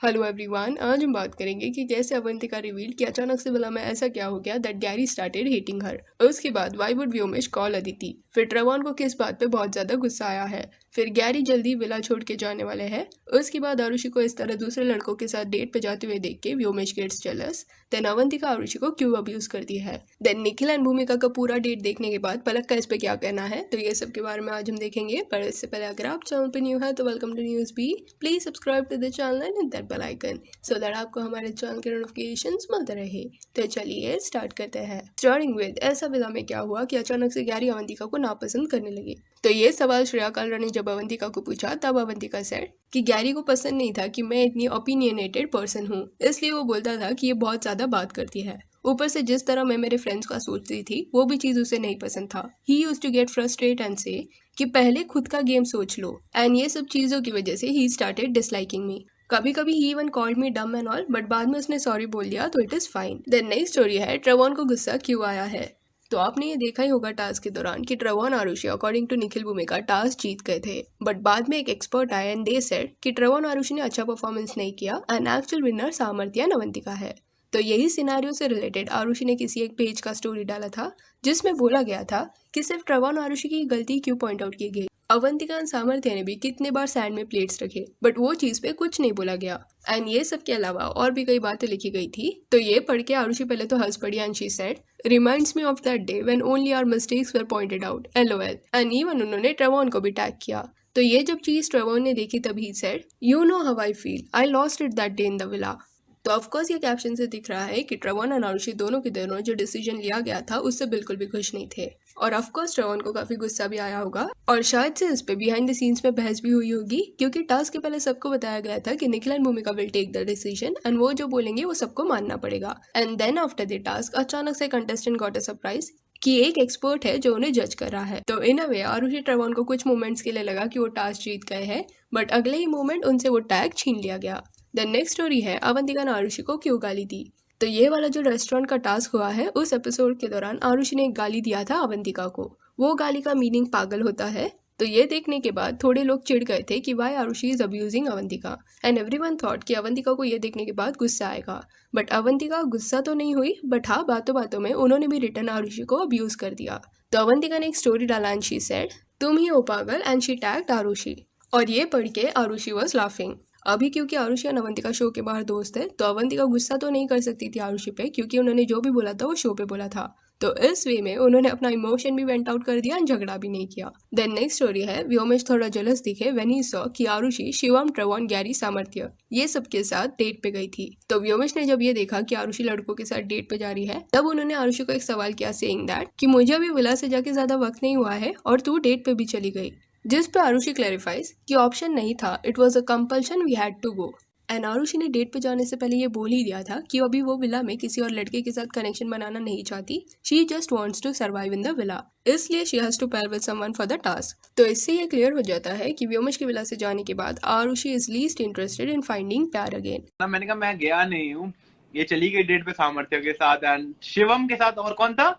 Hello everyone, आज हम बात करेंगे कि कैसे अवंतिका रिवील कि अचानक से विला में ऐसा क्या हो गया that Gary started hating her. उसके बाद why would Vyomesh call Aditi. फिर ट्रेवॉन को किस बात पे बहुत ज्यादा गुस्सा आया है। फिर गैरी जल्दी विला छोड़ के जाने वाले हैं। उसके बाद आरुषि को इस तरह दूसरे लड़कों के साथ डेट पे जाते हुए देख के Vyomesh gets jealous. Then Avantika Arushi को क्यों अब्यूज करती है। देन निखिल एंड भूमिका का पूरा डेट देखने के बाद पलक का इस पे क्या कहना है, तो ये सब के बारे में आज हम देखेंगे। पर इससे पहले अगर आप चैनल पे न्यू है तो welcome to news B. Please subscribe to the channel and hit that bell icon so that आपको हमारे चैनल के नोटिफिकेशंस मिलते रहे। तो चलिए स्टार्ट करते हैं। स्टार्टिंग विद ऐसा विला में क्या हुआ कि अचानक से गैरी अवंतिका को नापसंद करने लगे। तो ये सवाल श्रेया कालरा ने जब अवंतिका को पूछा तब अवंतिका सेड कि गैरी को पसंद नहीं था कि मैं इतनी ओपिनियनेटेड पर्सन हूँ, इसलिए वो बोलता था कि ये बहुत ज्यादा बात करती है। ऊपर से जिस तरह मैं मेरे फ्रेंड्स का सोचती थी वो भी चीज उसे नहीं पसंद था। He used to get frustrate and से कि पहले खुद का गेम सोच लो, एंड ये सब चीजों की वजह से ही स्टार्टेड डिसलाइकिंग मी। कभी कभी ही इवन कॉल्ड मी डम एंड ऑल, बट बाद में उसने सॉरी बोल दिया तो it is fine. Then next story है ट्रेवॉन को गुस्सा क्यों आया है। तो आपने ये देखा ही होगा टास्क के दौरान कि Trevon Arushi according to Nikhil Bhumika task जीत गए थे, बट बाद में एक एक्सपर्ट आया एंड दे सेड कि ट्रेवॉन आरुषि ने अच्छा परफॉर्मेंस नहीं किया एंड एक्चुअल विनर सामर्थ्य अवंतिका है। तो यही सिनेरियो से रिलेटेड आरुषि ने किसी एक पेज का स्टोरी डाला था जिसमें बोला गया था कि सिर्फ ट्रेवॉन आरुषि की गलती क्यों पॉइंट आउट की गई। अवंतिका एंड सामर्थ्य ने भी कितने बार सैंड में प्लेट्स रखे, बट वो चीज पे कुछ नहीं बोला गया। एंड ये सब के अलावा और भी कई बातें लिखी गई थी। तो ये पढ़ के आरुषि पहले तो हंस पड़ी and she said reminds me of that day when only our mistakes were pointed out LOL। And even उन्होंने ट्रेवॉन को भी टैग किया। तो ये जब चीज ट्रेवॉन ने देखी तब he said you know how I feel, I lost it that day in the villa. तो ऑफकोर्स ये कैप्शन से दिख रहा है कि ट्रेवॉन और आरुषि दोनों के दोनों जो डिसीजन लिया गया था उससे बिल्कुल भी खुश नहीं थे। और ऑफकोर्स ट्रेवॉन को काफी गुस्सा भी आया होगा और शायद से इस पे बिहाइंड द सीन्स में बहस भी हुई होगी, क्योंकि टास्क के पहले सबको बताया गया था कि Nikhil and Bhumika will take the decision and वो जो बोलेंगे वो सबको मानना पड़ेगा। And then after the task अचानक से कंटेस्टेंट गॉट अ सरप्राइज कि एक एक्सपर्ट है जो उन्हें जज कर रहा है। तो इन अ वे आरुषि ट्रेवॉन को कुछ मोमेंट्स के लिए लगा कि वो टास्क जीत गए हैं, बट अगले ही मोमेंट उनसे वो टैग छीन लिया गया। द नेक्स्ट स्टोरी है अवंतिका ने आरुषि को क्यों गाली दी। तो ये वाला जो रेस्टोरेंट का टास्क हुआ है उस एपिसोड के दौरान आरुषि ने एक गाली दिया था अवंतिका को। वो गाली का मीनिंग पागल होता है। तो ये देखने के बाद थोड़े लोग चिढ़ गए थे कि why Arushi is abusing Avantika, and everyone thought कि अवंतिका को ये देखने के बाद गुस्सा आएगा। बट अवंतिका गुस्सा तो नहीं हुई, बट हाँ बातों बातों में उन्होंने भी रिटर्न आरुषि को अब्यूज कर दिया। तो अवंतिका ने एक स्टोरी डाला एंड शी सेड तुम ही हो पागल एंड शी टैग्ड आरुषि। और ये पढ़ के आरुषि वाज लाफिंग। अभी क्योंकि आरुषि और अवंतिका शो के बाहर दोस्त है तो अवंतिका गुस्सा तो नहीं कर सकती थी आरुषि पे, क्योंकि उन्होंने जो भी बोला था वो शो पे बोला था। तो इस वे में उन्होंने अपना इमोशन भी वेंट आउट कर दिया एंड झगड़ा भी नहीं किया। देन नेक्स्ट स्टोरी है व्योमेश थोड़ा जेलस दिखे व्हेन ही सॉ कि आरुषि शिवम ट्रेवॉन गैरी सामर्थ्य ये सब के साथ डेट पे गई थी। तो व्योमेश ने जब ये देखा कि आरुषि लड़कों के साथ डेट पे जा रही है तब उन्होंने आरुषि को एक सवाल किया सेइंग दैट कि मुझे अभी विला से जाके ज्यादा वक्त नहीं हुआ है और तू डेट पे भी चली गई। जिस पे आरुषि क्लैरिफाइज कि ऑप्शन नहीं था, it was a compulsion, we had to go. And Arushi ने डेट पे जाने से पहले ये बोल ही दिया था कि अभी वो विला में किसी और लड़के के साथ कनेक्शन बनाना नहीं चाहती। She just wants to survive in the villa, इसलिए she has to pair with someone for the task. तो इससे ये क्लियर हो जाता है कि व्योमेश के विला से जाने के बाद Arushi is least interested in finding प्यार अगेन। मैंने कहा मैं गया नहीं हूँ, ये चली गई डेट पे सामर्थ्य के साथ एंड शिवम के साथ। और कौन था?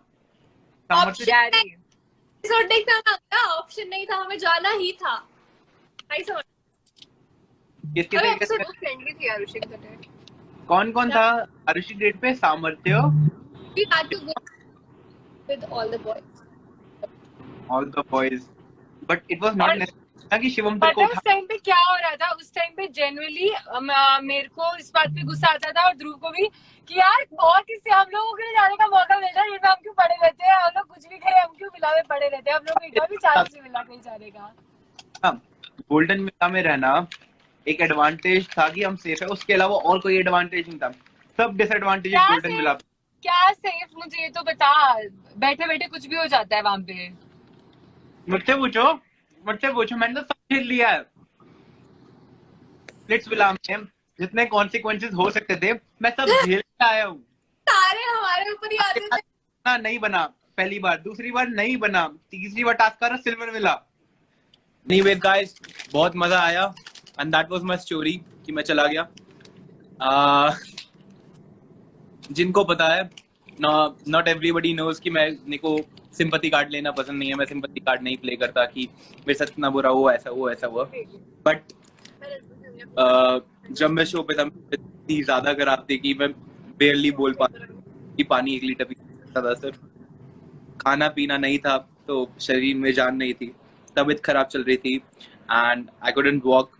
सामर्थ्य। ऑप्शन नहीं था, हमें जाना ही था। किसके साथ? फ्रेंडली थी आरुषि के साथ। कौन कौन था आरुषि डेट पे? सामर्थ्य, We had to go with all the boys. All the boys, but it was not necessary कि शिवम तेरे को उस टाइम पे क्या हो रहा था, उस टाइम पे जेन्युइनली मेरे को इस बात पे गुस्सा आता था और ध्रुव को भी कि यार और किसी हम लोगों के लिए जाने का मौका मिल रहा है, हम क्यों पड़े रहते हैं, हम लोग कुछ भी करें, हम क्यों विला में पड़े रहते हैं, हम लोग एक भी चांस नहीं मिला कहीं जाने का। गोल्डन विला में रहना एक एडवांटेज था कि हम सेफ है, उसके अलावा और कोई एडवांटेज नहीं था। सब डिसएडवांटेज गोल्डन विला। क्या सेफ, मुझे ये तो बता, बैठे बैठे कुछ भी हो जाता है वहां पे। मुझसे पूछो, मैंने तो सब झेल लिया है। स्प्लिट्स विला में जितने कॉन्सिक्वेंसेस हो सकते थे मैं सब झेल के आया हूँ। सारे हमारे ऊपर ही आते थे। ना नहीं बना पहली बार, दूसरी बार नहीं बना, तीसरी बार टास्क कर रहा सिल्वर विला। Anyway guys, बहुत मजा आया and that was my story कि मैं चला गया। जिनको पता है, not everybody knows कि मेरे को सिंपैथी कार्ड लेना पसंद नहीं है, मैं सिंपैथी कार्ड नहीं प्ले करता कि मेरे साथ इतना बुरा हुआ, ऐसा हुआ, बट जब मैं शो पे था इतनी ज्यादा खराब थी कि मैं बेयरली बोल पाता कि पानी 1 लीटर पी सकता था सिर्फ। खाना पीना नहीं था तो शरीर में जान नहीं थी, तबीयत खराब चल रही थी एंड आई कुडंट वॉक।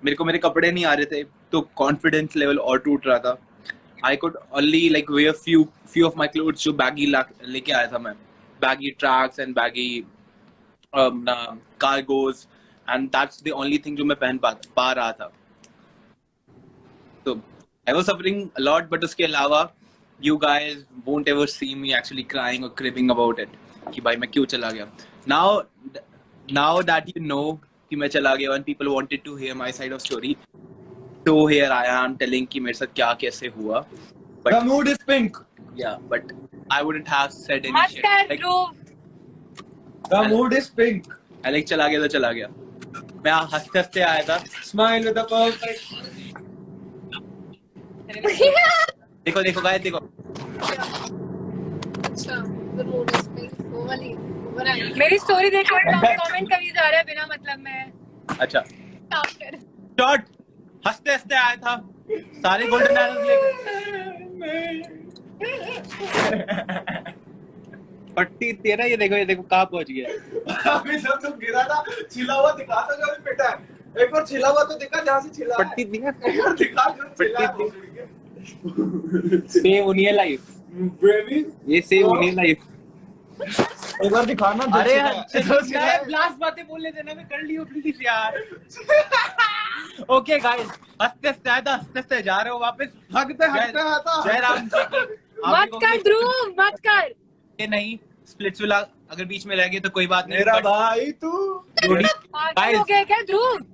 मेरे को मेरे कपड़े नहीं आ रहे थे तो कॉन्फिडेंस लेवल और टूट रहा था। I could only like wear few of my clothes जो बैगी लेके आया था मैं, baggy tracks and baggy cargos, and that's the only thing जो मैं पहन पा रहा था। तो I was suffering a lot, but उसके अलावा you guys won't ever see me actually crying or cribbing about it कि भाई मैं क्यों चला गया। now that you know कि मैं चला गया and people wanted to hear my side of story, so here I am telling कि मेरे साथ क्या कैसे हुआ। But The mood is pink. yeah, but I wouldn't have said any मत shit कर like Dhruv. The mood is pink. I like चला गया तो चला गया। मैं हंसते हंसते आया था। Smile with a perfect. देखो देखो गाइस देखो, अच्छा, the mood is pink. वो वाली, वो वाली। मेरी स्टोरी देख कर कमेंट कभी जा रहा है बिना मतलब में। अच्छा Stop कर। शॉट हंसते हंसते आया था, सारे गोल्डन एरोज लेकर। पट्टी तेरा, ये देखो कहाँ पहुंच गया। अभी जब तुम गिरा था छिला हुआ दिखा था जो अभी पिटा है। एक बार छिला हुआ तो दिखा जहाँ से छिला है। पट्टी दिखा, एक बार दिखा जो छिला है पट्टी भोसड़ी के। सेव होनी है लाइफ, Baby, ये सेव होनी है लाइफ। एक बार दिखाना जो अरे छिला यार है। जो छिला है। लास्ट बातें बोल लेते ना, मैं कर ली प्लीज यार। ओके गाइस, हंसते हंसते आया था, हंसते हंसते जा रहे हो वापस। हगते हगते आया था। जय राम जी की मत कर ध्रुव, मत कर। ये नहीं, स्प्लिट्स विला अगर बीच में रह गए तो कोई बात नहीं। मेरा भाई तू। पागल हो गया क्या ध्रुव?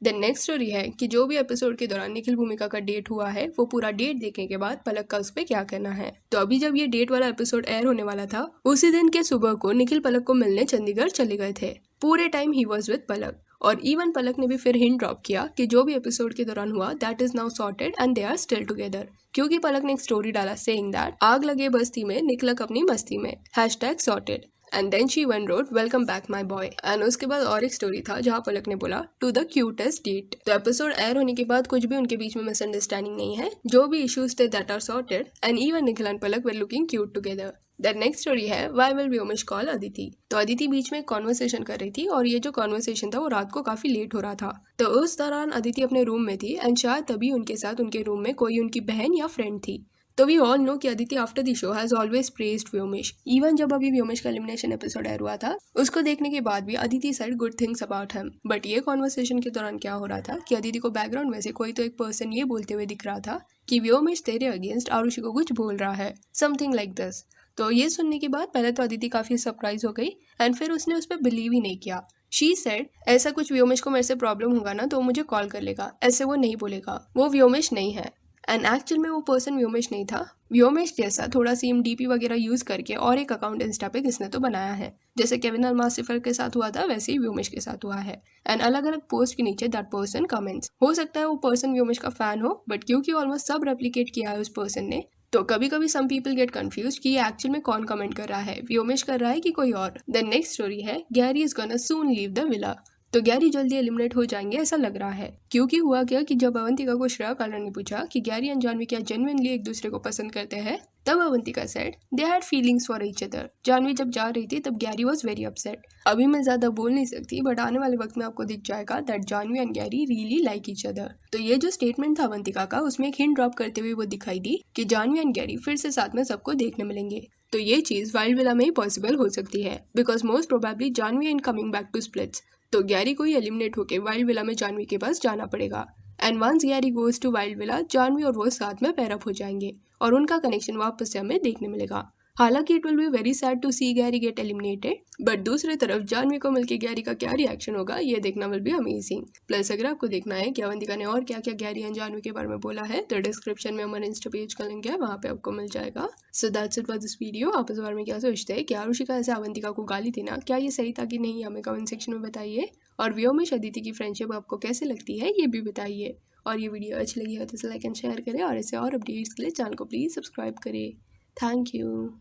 द नेक्स्ट स्टोरी है कि जो भी एपिसोड के दौरान निखिल भूमिका का डेट हुआ है वो पूरा डेट देखने के बाद पलक का उस पर क्या कहना है। तो अभी जब ये डेट वाला एपिसोड एयर होने वाला था, उसी दिन के सुबह को निखिल पलक को मिलने चंडीगढ़ चले गए थे। पूरे टाइम ही वॉज विद पलक, और इवन पलक ने भी फिर हिंट ड्रॉप किया कि जो भी एपिसोड के दौरान हुआ that is now sorted and they are still together, क्योंकि पलक ने एक स्टोरी डाला सेइंग दैट आग लगे बस्ती में निकलक अपनी मस्ती में, #sorted and then she one road welcome back my boy. And उसके बाद और एक स्टोरी था जहाँ पलक ने बोला टू द क्यूटेस्ट डेट। तो एपिसोड एयर होने के बाद कुछ भी उनके बीच में मिसअंडरस्टैंडिंग नहीं है, जो भी इश्यूज थे that are sorted and even Nikhil and Palak were looking cute together. The next story है why will Vyomesh call Aditi. तो अदिति बीच में कॉन्वर्सेशन कर रही थी और ये जो कॉन्वर्सेशन था वो रात को काफी लेट हो रहा था। तो उस दौरान अदिति अपने रूम में थी एंड शायद तभी उनके साथ उनके रूम में कोई उनकी बहन या फ्रेंड थी। तो वी ऑल नो कि Aditi after the show has always praised Vyomesh. Even जब अभी व्योमेश का एलिमिनेशन एपिसोड एयर हुआ था, उसको देखने के बाद भी Aditi side good things about him. But ये कॉन्वर्सेशन के दौरान क्या हो रहा था कि अदिति को बैकग्राउंड में से कोई तो एक पर्सन ये बोलते हुए दिख रहा था कि व्योमेश तेरे अगेंस्ट आरुषि को कुछ बोल रहा है, समथिंग लाइक दिस। तो ये सुनने के बाद पहले तो अदिति काफी सरप्राइज हो गई एंड फिर उसने उस पर बिलीव ही नहीं किया। शी सेड ऐसा कुछ व्योमेश को मेरे से प्रॉब्लम होगा ना तो मुझे कॉल कर लेगा, ऐसे वो नहीं बोलेगा, वो व्योमेश नहीं है। एंड एक्चुअल में वो पर्सन व्योमेश नहीं था। व्योमेश जैसा थोड़ा सेम डीपी वगैरह यूज करके और एक अकाउंट इंस्टा पे किसने तो बनाया है, जैसे केविन अलमासिफर के साथ हुआ था वैसे ही व्योमेश के साथ हुआ है। एंड अलग अलग पोस्ट के नीचे दैट पर्सन कमेंट्स। हो सकता है वो पर्सन व्योमेश का फैन हो, बट क्योंकि ऑलमोस्ट सब रेप्लिकेट किया है उस पर्सन ने, तो कभी कभी सम पीपल गेट कंफ्यूज कि ये एक्चुअल में कौन कमेंट कर रहा है, व्योमेश कर रहा है कि कोई और। द नेक्स्ट स्टोरी है Gary is gonna soon leave the villa. तो गैरी जल्दी एलिमिनेट हो जाएंगे ऐसा लग रहा है, क्योंकि हुआ क्या कि जब अवंतिका को श्रेया कालर ने पूछा कि गैरी एंड जानवी क्या जेन्युइनली एक दूसरे को पसंद करते हैं, तब Avantika said they had feelings for each other. Janvi जब जा रही थी तब गैरी वाज वेरी अपसेट। अभी मैं ज्यादा बोल नहीं सकती, बट आने वाले वक्त में आपको दिख जाएगा that Janvi and Gary really like each other. तो ये जो स्टेटमेंट था अवंतिका का, उसमें एक हिंट ड्रॉप करते हुए वो दिखाई दी कि जानवी एंड गैरी फिर से साथ में सबको देखने मिलेंगे। तो ये चीज वाइल्ड विला में ही पॉसिबल हो सकती है, because most probably Janvi and coming back to splits. तो गैरी को ही एलिमिनेट होके वाइल्ड विला में जानवी के पास जाना पड़ेगा। And once Gary goes to wild villa, Janvi और वो साथ में पैर अप हो जाएंगे और उनका कनेक्शन वापस से हमें देखने मिलेगा। हालांकि it will be very sad to see Gary get eliminated, but दूसरी तरफ जानवी को मिलके गैरी का क्या रिएक्शन होगा ये देखना विल बी अमेजिंग। प्लस अगर आपको देखना है कि अवंतिका ने और क्या क्या गैरी एंड जानवी के बारे में बोला है, तो डिस्क्रिप्शन में हमारे इंस्टा पेज का लिंक है, वहाँ पे आपको मिल जाएगा। So that's it for this video. आप इस बारे में क्या सोचते हैं कि आरुषि का ऐसे अवंतिका को गाली देना क्या ये सही था कि नहीं, हमें कमेंट सेक्शन में बताइए। और व्योमेश अदिति की फ्रेंडशिप आपको कैसे लगती है ये भी बताइए। और ये वीडियो अच्छी लगी हो तो इसे लाइक एंड शेयर करें, और ऐसे और अपडेट्स के लिए चैनल को प्लीज़ सब्सक्राइब करें। Thank you.